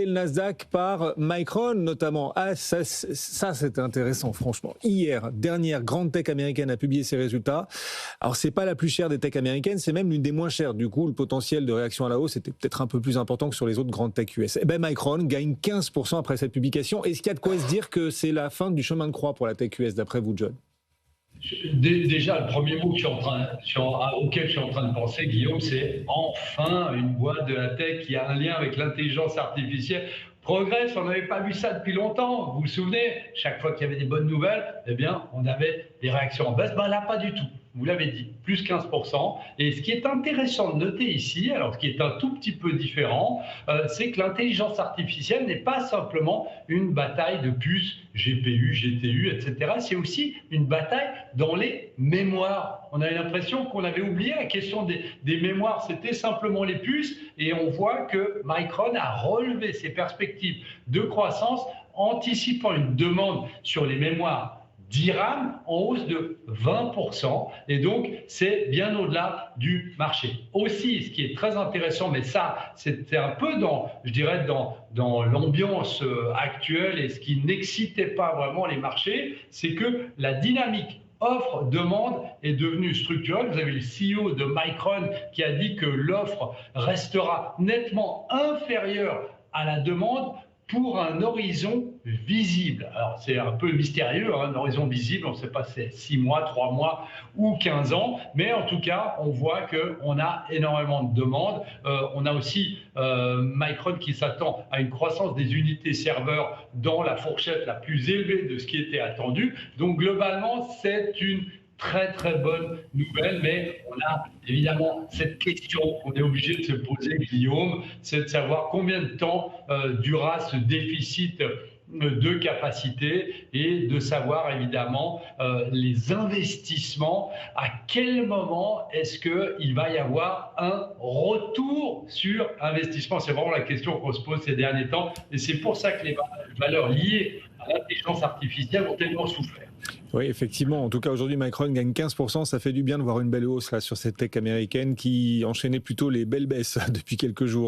le Nasdaq par Micron notamment. Ah, ça c'est intéressant, franchement. Hier, dernière grande tech américaine a publié ses résultats. Alors, c'est pas la plus chère des techs américaines, c'est même l'une des moins chères. Du coup, le potentiel de réaction à la hausse était peut-être un peu plus important que sur les autres grandes tech US. Eh ben, Micron gagne 15% après cette publication. Est-ce qu'il y a de quoi se dire que c'est la fin du chemin de croix pour la tech US, d'après vous, John? Déjà, le premier mot auquel je suis en train de penser, Guillaume, c'est enfin une boîte de la tech qui a un lien avec l'intelligence artificielle. Progresse, on n'avait pas vu ça depuis longtemps. Vous vous souvenez, chaque fois qu'il y avait des bonnes nouvelles, eh bien, on avait des réactions en baisse. Ben là, pas du tout. Vous l'avez dit, plus 15%. Et ce qui est intéressant de noter ici, alors ce qui est un tout petit peu différent, c'est que l'intelligence artificielle n'est pas simplement une bataille de puces GPU, GTU, etc. C'est aussi une bataille dans les mémoires. On a l'impression qu'on avait oublié la question des mémoires, c'était simplement les puces. Et on voit que Micron a relevé ses perspectives de croissance, anticipant une demande sur les mémoires d'IRAM en hausse de 20%, et donc c'est bien au-delà du marché. Aussi, ce qui est très intéressant, mais ça c'était un peu dans l'ambiance actuelle et ce qui n'excitait pas vraiment les marchés, c'est que la dynamique offre-demande est devenue structurelle. Vous avez le CEO de Micron qui a dit que l'offre restera nettement inférieure à la demande pour un horizon visible. Alors c'est un peu mystérieux, hein, un horizon visible, on ne sait pas si c'est 6 mois, 3 mois ou 15 ans, mais en tout cas, on voit qu'on a énormément de demandes. On a aussi Micron qui s'attend à une croissance des unités serveurs dans la fourchette la plus élevée de ce qui était attendu. Donc globalement, c'est une très très bonne nouvelle, mais on a évidemment cette question qu'on est obligé de se poser, Guillaume, c'est de savoir combien de temps durera ce déficit de capacité et de savoir évidemment les investissements, à quel moment est-ce qu'il va y avoir un retour sur investissement. C'est vraiment la question qu'on se pose ces derniers temps et c'est pour ça que les valeurs liées à l'intelligence artificielle ont tellement souffert. Oui, effectivement. En tout cas, aujourd'hui, Micron gagne 15%. Ça fait du bien de voir une belle hausse là sur cette tech américaine qui enchaînait plutôt les belles baisses depuis quelques jours.